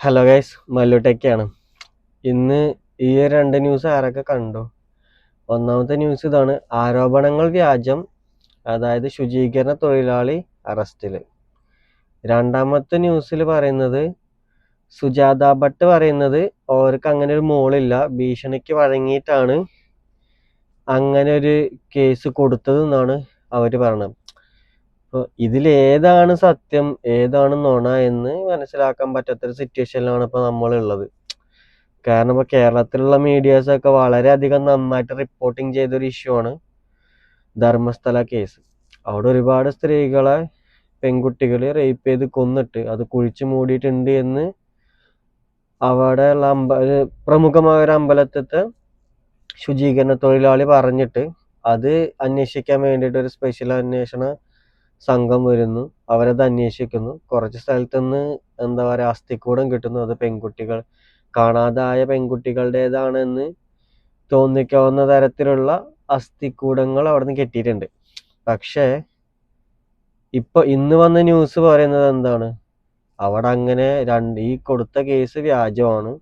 Hello guys, മല്ലുടെക്കാണ്. ഇന്ന് ഈ രണ്ട് ന്യൂസ് ആരൊക്കെ കണ്ടു? ഒന്നാമത്തെ ന്യൂസ് ഇതാണ്: ആരോപണങ്ങൾ വ്യാജം, അതായത് ശുചീകരണ തൊഴിലാളി അറസ്റ്റിൽ. രണ്ടാമത്തെ ന്യൂസിൽ പറയുന്നത് സുജാത ഭട്ട് പറയുന്നത് അവർക്ക് അങ്ങനെ ഒരു മോളില്ല, ഭീഷണിക്ക് വഴങ്ങിയിട്ടാണ് അങ്ങനെ ഒരു കേസ് കൊടുത്തതെന്നാണ് അവർ പറഞ്ഞത്. അപ്പോൾ ഇതിലേതാണ് സത്യം ഏതാണ് നുണ എന്ന് മനസ്സിലാക്കാൻ പറ്റാത്തൊരു സിറ്റുവേഷനിലാണ് ഇപ്പോൾ നമ്മളുള്ളത്. കാരണം ഇപ്പോൾ കേരളത്തിലുള്ള മീഡിയാസൊക്കെ വളരെയധികം നന്നായിട്ട് റിപ്പോർട്ടിങ് ചെയ്തൊരു ഇഷ്യൂ ആണ് ധർമ്മസ്ഥല കേസ്. അവിടെ ഒരുപാട് സ്ത്രീകളെ, പെൺകുട്ടികളെ റേപ്പ് ചെയ്ത് കൊന്നിട്ട് അത് കുഴിച്ചു മൂടിയിട്ടുണ്ട് എന്ന് അവിടെ ഉള്ള പ്രമുഖമായ ഒരു അമ്പലത്തെ ശുചീകരണ തൊഴിലാളി പറഞ്ഞിട്ട് അത് അന്വേഷിക്കാൻ വേണ്ടിയിട്ട് ഒരു സ്പെഷ്യൽ അന്വേഷണ സംഘം വരുന്നു. അവരത് അന്വേഷിക്കുന്നു. കുറച്ച് സ്ഥലത്തുനിന്ന് എന്താ പറയുക, അസ്ഥിക്കൂടം കിട്ടുന്നു. അത് പെൺകുട്ടികൾ, കാണാതായ പെൺകുട്ടികളുടേതാണെന്ന് തോന്നിക്കാവുന്ന തരത്തിലുള്ള അസ്ഥിക്കൂടങ്ങൾ അവിടെ നിന്ന് കിട്ടിയിട്ടുണ്ട്. പക്ഷേ ഇന്ന് വന്ന ന്യൂസ് പറയുന്നത് എന്താണ്? അവിടെ അങ്ങനെ ഈ കൊടുത്ത കേസ് വ്യാജമാണ്.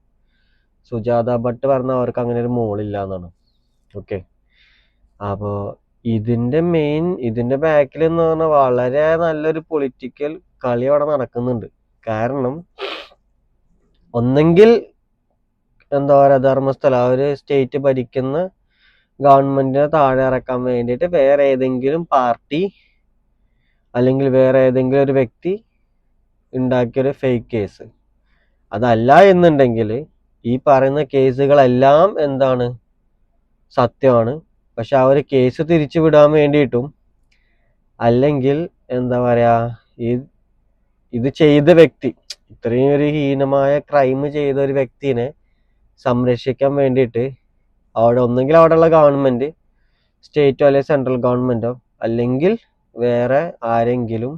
സുജാത ഭട്ട് പറഞ്ഞ അവർക്ക് അങ്ങനെ ഒരു മോളില്ല എന്നാണ്. ഓക്കെ, അപ്പോൾ ഇതിന്റെ ബാക്കിൽ എന്ന് പറഞ്ഞാൽ വളരെ നല്ലൊരു പൊളിറ്റിക്കൽ കളി അവിടെ നടക്കുന്നുണ്ട്. കാരണം ഒന്നെങ്കിൽ എന്താ പറയുക, ധർമ്മസ്ഥല ഒരു സ്റ്റേറ്റ് ഭരിക്കുന്ന ഗവൺമെന്റിനെ താഴെ ഇറക്കാൻ വേണ്ടിയിട്ട് വേറെ ഏതെങ്കിലും പാർട്ടി അല്ലെങ്കിൽ വേറെ ഏതെങ്കിലും ഒരു വ്യക്തി ഉണ്ടാക്കിയൊരു ഫേക്ക് കേസ്. അതല്ല എന്നുണ്ടെങ്കിൽ ഈ പറയുന്ന കേസുകളെല്ലാം എന്താണ്, സത്യമാണ്. പക്ഷെ ആ ഒരു കേസ് തിരിച്ചു വിടാൻ വേണ്ടിയിട്ടും അല്ലെങ്കിൽ എന്താ പറയാ, ഇത് ചെയ്ത വ്യക്തി, ഇത്രയും ഒരു ഹീനമായ ക്രൈം ചെയ്ത ഒരു വ്യക്തിനെ സംരക്ഷിക്കാൻ വേണ്ടിയിട്ട് ഒന്നെങ്കിൽ അവിടെയുള്ള ഗവൺമെന്റ്, സ്റ്റേറ്റോ അല്ലെങ്കിൽ സെൻട്രൽ ഗവൺമെന്റോ അല്ലെങ്കിൽ വേറെ ആരെങ്കിലും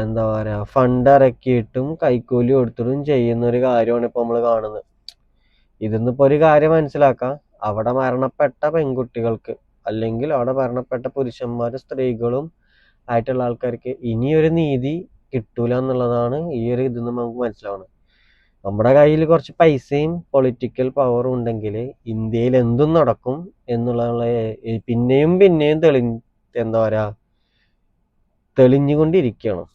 എന്താ പറയാ ഫണ്ട് ഇറക്കിയിട്ടും കൈക്കൂലി കൊടുത്തിട്ടും ചെയ്യുന്ന ഒരു കാര്യമാണ് ഇപ്പൊ നമ്മൾ കാണുന്നത്. ഇതിന്നിപ്പോ ഒരു കാര്യം മനസ്സിലാക്കാം: അവിടെ മരണപ്പെട്ട പെൺകുട്ടികൾക്ക് അല്ലെങ്കിൽ അവിടെ മരണപ്പെട്ട പുരുഷന്മാരും സ്ത്രീകളും ആയിട്ടുള്ള ആൾക്കാർക്ക് ഇനിയൊരു നീതി കിട്ടൂല എന്നുള്ളതാണ് ഈ ഒരു ഇതിന്ന് നമുക്ക് മനസ്സിലാവുന്നത്. നമ്മുടെ കയ്യിൽ കുറച്ച് പൈസയും പൊളിറ്റിക്കൽ പവറും ഉണ്ടെങ്കിൽ ഇന്ത്യയിൽ എന്തും നടക്കും എന്നുള്ള പിന്നെയും എന്താ പറയാ തെളിഞ്ഞുകൊണ്ടിരിക്കുകയാണ്.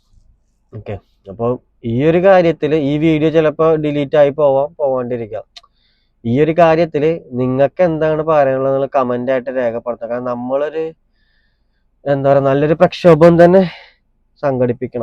ഓക്കെ, അപ്പോൾ ഈ ഒരു കാര്യത്തിൽ ഈ വീഡിയോ ചിലപ്പോൾ ഡിലീറ്റ് ആയി പോവാണ്ടിരിക്കാം. ഈ ഒരു കാര്യത്തിൽ നിങ്ങൾക്ക് എന്താണ് പറയാനുള്ളത് കമന്റ് ആയിട്ട് രേഖപ്പെടുത്തുക. കാരണം നമ്മളൊരു എന്താ പറയുക, നല്ലൊരു പ്രക്ഷോഭം തന്നെ സംഘടിപ്പിക്കണം.